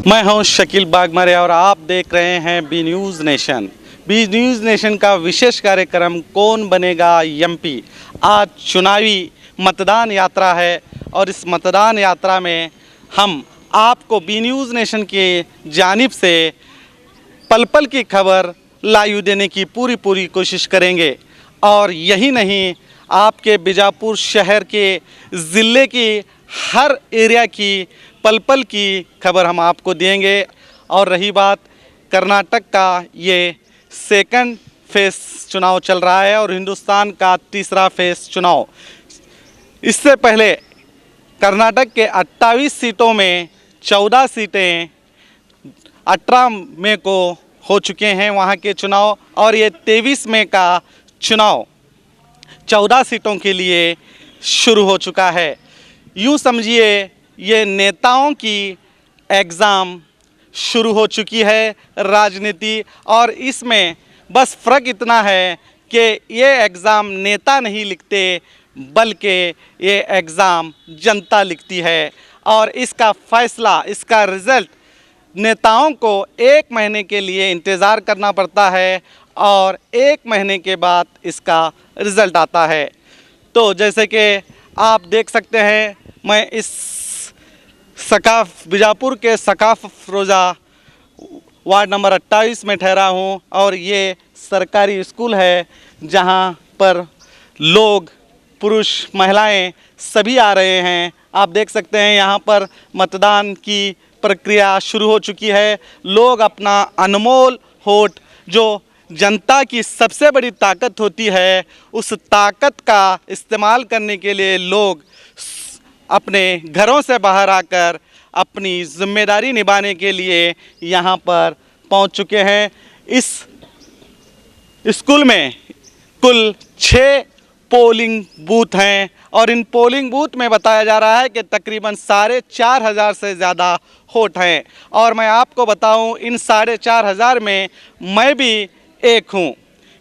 मैं हूं शकील बागमरे और आप देख रहे हैं B News Nation. B News Nation का विशेष कार्यक्रम कौन बनेगा एमपी। आज चुनावी मतदान यात्रा है और इस मतदान यात्रा में हम आपको बी न्यूज़ नेशन की जानिब से पल पल की खबर लाइव देने की पूरी कोशिश करेंगे। और यही नहीं, आपके बीजापुर शहर के ज़िले की हर एरिया की पल पल की खबर हम आपको देंगे। और रही बात कर्नाटक का, ये सेकंड फेस चुनाव चल रहा है और हिंदुस्तान का तीसरा फेस चुनाव। इससे पहले कर्नाटक के 28 सीटों में 14 सीटें 18 मई को हो चुके हैं वहाँ के चुनाव, और ये 23 मई का चुनाव 14 सीटों के लिए शुरू हो चुका है। यूँ समझिए ये नेताओं की एग्ज़ाम शुरू हो चुकी है राजनीति, और इसमें बस फ़र्क इतना है कि ये एग्ज़ाम नेता नहीं लिखते बल्कि ये एग्ज़ाम जनता लिखती है। और इसका फ़ैसला, इसका रिज़ल्ट नेताओं को 1 महीने के लिए इंतज़ार करना पड़ता है और 1 महीने के बाद इसका रिज़ल्ट आता है। तो जैसे कि आप देख सकते हैं, मैं इस बीजापुर के सकाफ रोज़ा वार्ड नंबर 28 में ठहरा हूँ, और ये सरकारी स्कूल है जहाँ पर लोग, पुरुष महिलाएं सभी आ रहे हैं। आप देख सकते हैं यहाँ पर मतदान की प्रक्रिया शुरू हो चुकी है। लोग अपना अनमोल वोट, जो जनता की सबसे बड़ी ताकत होती है, उस ताकत का इस्तेमाल करने के लिए लोग अपने घरों से बाहर आकर अपनी जिम्मेदारी निभाने के लिए यहाँ पर पहुँच चुके हैं। इस स्कूल में कुल 6 पोलिंग बूथ हैं और इन पोलिंग बूथ में बताया जा रहा है कि तकरीबन 4,500 से ज़्यादा वोट हैं। और मैं आपको बताऊं, इन 4,500 में मैं भी एक हूं,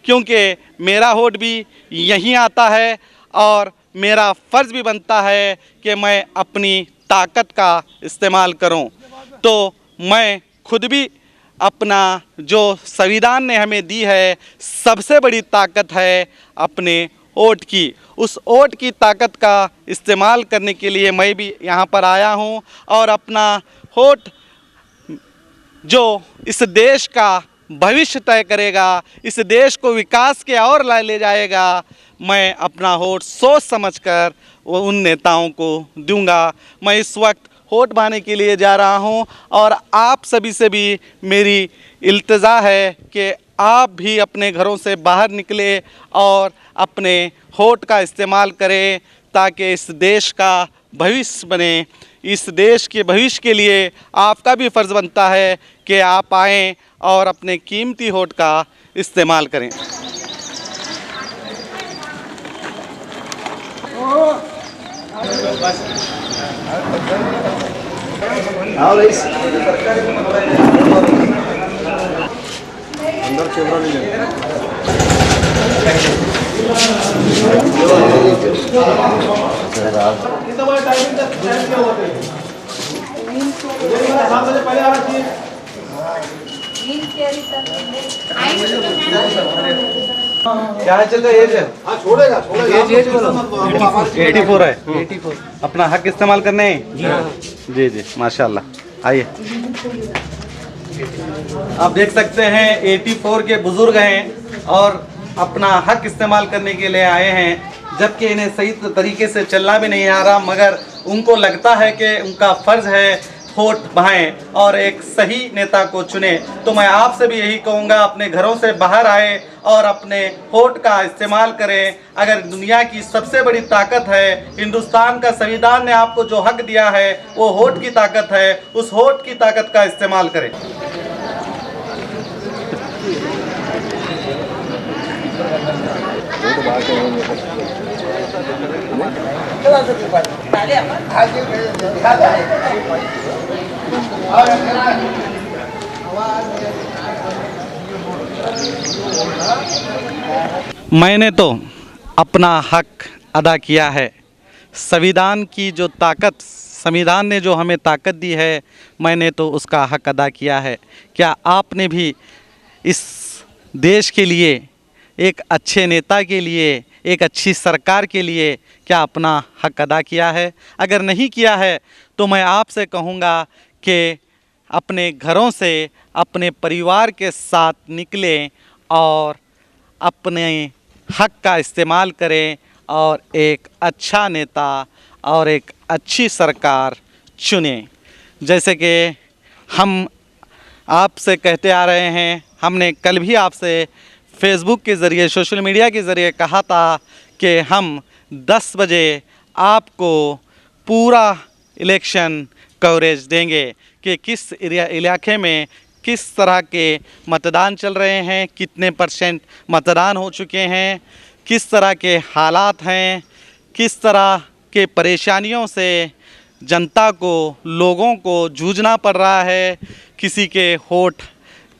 क्योंकि मेरा वोट भी यहीं आता है और मेरा फ़र्ज़ भी बनता है कि मैं अपनी ताकत का इस्तेमाल करूं। तो मैं खुद भी अपना, जो संविधान ने हमें दी है, सबसे बड़ी ताकत है अपने वोट की, उस वोट की ताकत का इस्तेमाल करने के लिए मैं भी यहाँ पर आया हूँ। और अपना वोट जो इस देश का भविष्य तय करेगा, इस देश को विकास के और ले जाएगा, मैं अपना वोट सोच समझकर वो उन नेताओं को दूंगा। मैं इस वक्त वोट पाने के लिए जा रहा हूं और आप सभी से भी मेरी इल्तिजा है कि आप भी अपने घरों से बाहर निकले और अपने वोट का इस्तेमाल करें, ताकि इस देश का भविष्य बने। इस देश के भविष्य के लिए आपका भी फ़र्ज़ बनता है कि आप आएँ और अपने कीमती वोट का इस्तेमाल करें। क्या है चल एज है? छोड़ेगा 84 है। 84 अपना हक इस्तेमाल करने हैं। जी माशाल्लाह। आइए, आप देख सकते हैं 84 के बुजुर्ग हैं और अपना हक इस्तेमाल करने के लिए आए हैं, जबकि इन्हें सही तरीके से चलना भी नहीं आ रहा, मगर उनको लगता है कि उनका फ़र्ज़ है वोट बहाएं और एक सही नेता को चुने। तो मैं आपसे भी यही कहूँगा, अपने घरों से बाहर आए और अपने वोट का इस्तेमाल करें। अगर दुनिया की सबसे बड़ी ताकत है, हिंदुस्तान का संविधान ने आपको जो हक दिया है, वो वोट की ताकत है, उस वोट की ताकत का इस्तेमाल करें। मैंने तो अपना हक अदा किया है। संविधान की जो ताकत संविधान ने जो हमें ताकत दी है, मैंने तो उसका हक अदा किया है। क्या आपने भी इस देश के लिए, एक अच्छे नेता के लिए, एक अच्छी सरकार के लिए क्या अपना हक अदा किया है? अगर नहीं किया है तो मैं आपसे कहूँगा कि अपने घरों से, अपने परिवार के साथ निकलें और अपने हक का इस्तेमाल करें और एक अच्छा नेता और एक अच्छी सरकार चुनें। जैसे कि हम आपसे कहते आ रहे हैं, हमने कल भी आपसे फेसबुक के ज़रिए, सोशल मीडिया के ज़रिए कहा था कि हम 10 बजे आपको पूरा इलेक्शन कवरेज देंगे कि किस इलाके में किस तरह के मतदान चल रहे हैं, कितने % मतदान हो चुके हैं, किस तरह के हालात हैं, किस तरह के परेशानियों से जनता को, लोगों को जूझना पड़ रहा है। किसी के वोट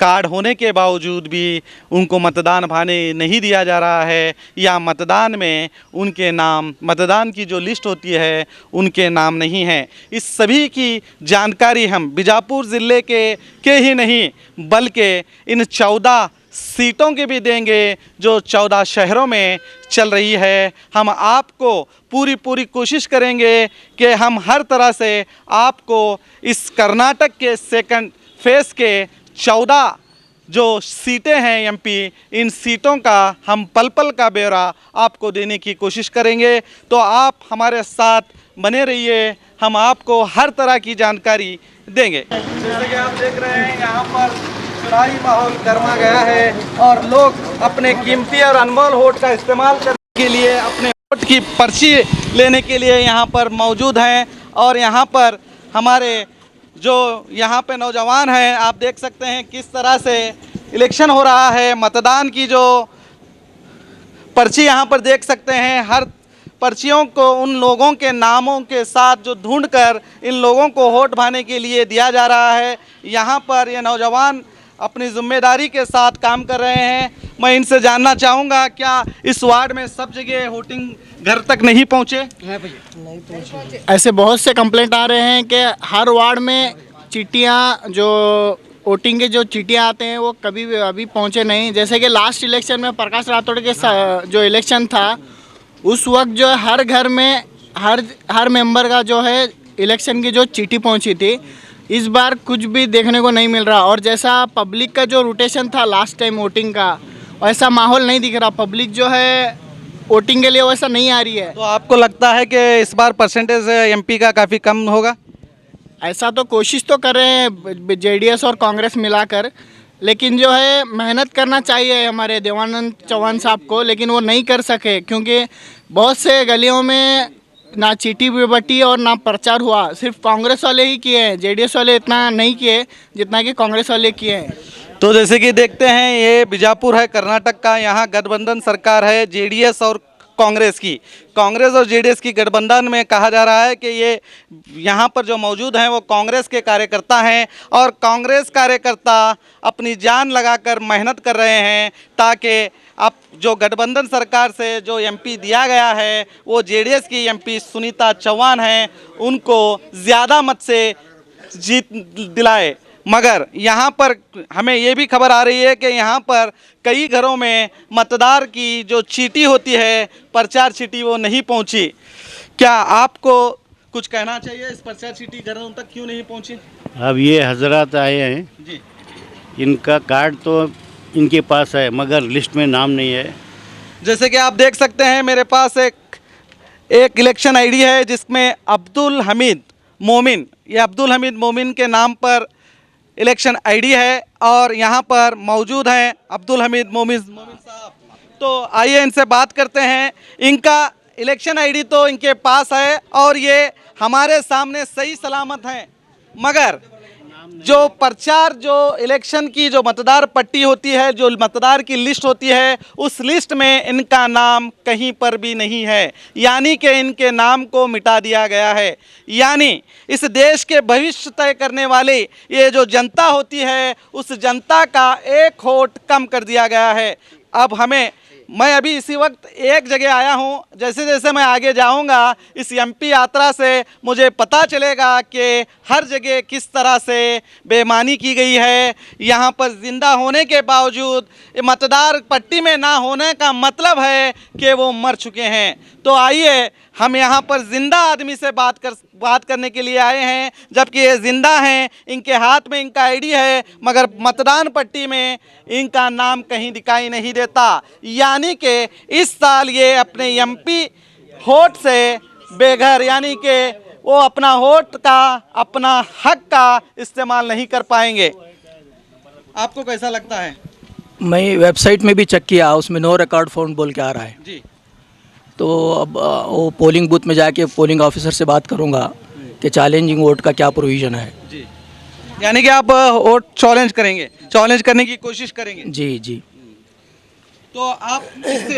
कार्ड होने के बावजूद भी उनको मतदान भाने नहीं दिया जा रहा है, या मतदान में उनके नाम, मतदान की जो लिस्ट होती है उनके नाम नहीं हैं। इस सभी की जानकारी हम बीजापुर ज़िले के ही नहीं बल्कि इन 14 सीटों के भी देंगे जो 14 शहरों में चल रही है। हम आपको पूरी कोशिश करेंगे कि हम हर तरह से आपको इस कर्नाटक के सेकंड फेज़ के 14 जो सीटें हैं एमपी, इन सीटों का हम पल पल का ब्यौरा आपको देने की कोशिश करेंगे। तो आप हमारे साथ बने रहिए, हम आपको हर तरह की जानकारी देंगे। जैसे कि आप देख रहे हैं, यहाँ पर चुनावी माहौल गर्मा गया है और लोग अपने कीमती और अनमोल वोट का इस्तेमाल करने के लिए, अपने वोट की पर्ची लेने के लिए यहाँ पर मौजूद हैं। और यहाँ पर हमारे जो यहाँ पे नौजवान हैं, आप देख सकते हैं किस तरह से इलेक्शन हो रहा है। मतदान की जो पर्ची यहाँ पर देख सकते हैं, हर पर्चियों को उन लोगों के नामों के साथ जो ढूंढकर इन लोगों को वोट भाने के लिए दिया जा रहा है। यहाँ पर ये नौजवान अपनी जिम्मेदारी के साथ काम कर रहे हैं। मैं इनसे जानना चाहूँगा, क्या इस वार्ड में सब जगह वोटिंग घर तक नहीं पहुँचे? नहीं पहुँचे। ऐसे बहुत से कंप्लेंट आ रहे हैं कि हर वार्ड में चिट्ठियाँ, जो वोटिंग के जो चिट्ठियाँ आते हैं वो कभी भी अभी पहुँचे नहीं। जैसे कि लास्ट इलेक्शन में प्रकाश राठौड़ के जो इलेक्शन था, उस वक्त जो हर घर में हर मेंबर का जो है इलेक्शन की जो चिट्ठी पहुँची थी। इस बार कुछ भी देखने को नहीं मिल रहा। और जैसा पब्लिक का जो रोटेशन था लास्ट टाइम वोटिंग का, वैसा माहौल नहीं दिख रहा। पब्लिक जो है वोटिंग के लिए वैसा नहीं आ रही है। तो आपको लगता है कि इस बार परसेंटेज एमपी का काफ़ी कम होगा? ऐसा तो कोशिश तो कर रहे हैं जेडीएस और कांग्रेस मिलाकर, लेकिन जो है मेहनत करना चाहिए हमारे देवानंद चौहान साहब को, लेकिन वो नहीं कर सके क्योंकि बहुत से गलियों में ना चिट्ठी भी बटी और ना प्रचार हुआ। सिर्फ कांग्रेस वाले ही किए हैं, जेडीएस वाले इतना नहीं किए जितना कि कांग्रेस वाले किए हैं। तो जैसे कि देखते हैं, ये बीजापुर है कर्नाटक का, यहाँ गठबंधन सरकार है जेडीएस और कांग्रेस की। कांग्रेस और जेडीएस की गठबंधन में कहा जा रहा है कि ये यहाँ पर जो मौजूद हैं वो कांग्रेस के कार्यकर्ता हैं और कांग्रेस कार्यकर्ता अपनी जान लगाकर मेहनत कर रहे हैं ताकि अब जो गठबंधन सरकार से जो एमपी दिया गया है वो जेडीएस की एमपी सुनीता चौहान हैं, उनको ज़्यादा मत से जीत दिलाए। मगर यहाँ पर हमें ये भी खबर आ रही है कि यहाँ पर कई घरों में मतदार की जो चीटी होती है, प्रचार चीटी, वो नहीं पहुँची। क्या आपको कुछ कहना चाहिए, इस प्रचार चीटी घरों तक क्यों नहीं पहुँची? अब ये हजरत आए हैं जी, इनका कार्ड तो इनके पास है मगर लिस्ट में नाम नहीं है। जैसे कि आप देख सकते हैं मेरे पास एक इलेक्शन आईडी है जिसमें अब्दुल हमीद मोमिन, ये अब्दुल हमीद मोमिन के नाम पर इलेक्शन आईडी है और यहाँ पर मौजूद हैं अब्दुल हमीद मोमिन साहब। तो आइए इनसे बात करते हैं। इनका इलेक्शन आईडी तो इनके पास है और ये हमारे सामने सही सलामत हैं, मगर जो प्रचार, जो इलेक्शन की जो मतदार पट्टी होती है, जो मतदार की लिस्ट होती है, उस लिस्ट में इनका नाम कहीं पर भी नहीं है। यानी कि इनके नाम को मिटा दिया गया है। यानी इस देश के भविष्य तय करने वाली ये जो जनता होती है, उस जनता का एक वोट कम कर दिया गया है। अब हमें मैं अभी इसी वक्त एक जगह आया हूं। जैसे जैसे मैं आगे जाऊंगा इस एमपी यात्रा से मुझे पता चलेगा कि हर जगह किस तरह से बेईमानी की गई है। यहां पर जिंदा होने के बावजूद मतदार पट्टी में ना होने का मतलब है कि वो मर चुके हैं। तो आइए हम यहाँ पर जिंदा आदमी से बात करने के लिए आए हैं, जबकि ये जिंदा हैं, इनके हाथ में इनका आईडी है, मगर मतदान पट्टी में इनका नाम कहीं दिखाई नहीं देता। यानी कि इस साल ये अपने एमपी वोट से बेघर, यानी कि वो अपना वोट का, अपना हक का इस्तेमाल नहीं कर पाएंगे। आपको कैसा लगता है? मैं वेबसाइट में भी चेक किया, उसमें नो रिकॉर्ड फाउंड बोल के आ रहा है। जी, तो अब वो पोलिंग बूथ में जाके पोलिंग ऑफिसर से बात करूंगा कि चैलेंजिंग वोट का क्या प्रोविज़न है। जी, यानी कि आप वोट चैलेंज करेंगे, चैलेंज करने की कोशिश करेंगे। जी जी। तो आप इस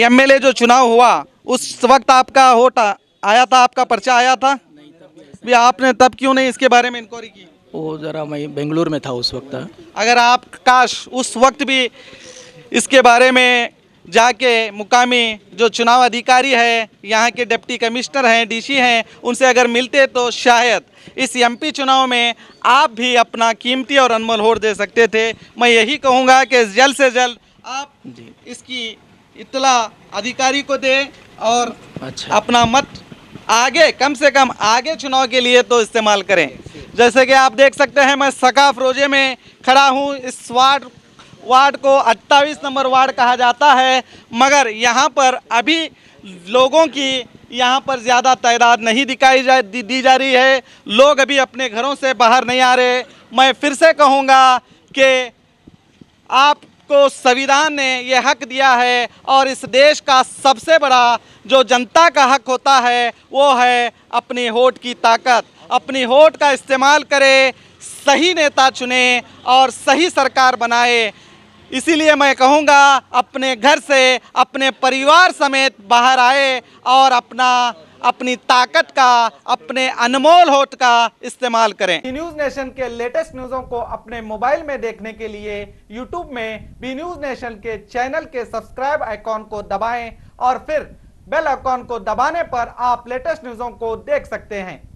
एमएलए जो चुनाव हुआ उस वक्त आपका वोट आया था, आपका पर्चा आया था? भी आपने तब क्यों नहीं इसके बारे में इंक्वायरी की? वो ज़रा मैं बेंगलुरु में था उस वक्त। अगर आप काश उस वक्त भी इसके बारे में जाके मुकामी जो चुनाव अधिकारी है, यहाँ के डिप्टी कमिश्नर हैं, डीसी हैं, उनसे अगर मिलते तो शायद इस एमपी चुनाव में आप भी अपना कीमती और अनमोल वोट दे सकते थे। मैं यही कहूँगा कि जल्द से जल्द आप इसकी इत्तला अधिकारी को दें और अच्छा। अपना मत आगे, कम से कम आगे चुनाव के लिए तो इस्तेमाल करें। जैसे कि आप देख सकते हैं मैं सकाफ रोजे में खड़ा हूँ। इस वार्ड को 28 नंबर वार्ड कहा जाता है, मगर यहाँ पर अभी लोगों की यहाँ पर ज़्यादा तादाद नहीं दी जा रही है। लोग अभी अपने घरों से बाहर नहीं आ रहे। मैं फिर से कहूँगा कि आपको संविधान ने ये हक दिया है और इस देश का सबसे बड़ा जो जनता का हक होता है वो है अपनी वोट की ताकत। अपनी वोट का इस्तेमाल करें, सही नेता चुने और सही सरकार बनाए। इसीलिए मैं कहूँगा अपने घर से, अपने परिवार समेत बाहर आए और अपनी ताकत का, अपने अनमोल वोट का इस्तेमाल करें। बी न्यूज़ नेशन के लेटेस्ट न्यूज़ों को अपने मोबाइल में देखने के लिए यूट्यूब में बी न्यूज़ नेशन के चैनल के सब्सक्राइब आइकॉन को दबाएं और फिर बेल आइकॉन को दबाने पर आप लेटेस्ट न्यूज़ों को देख सकते हैं।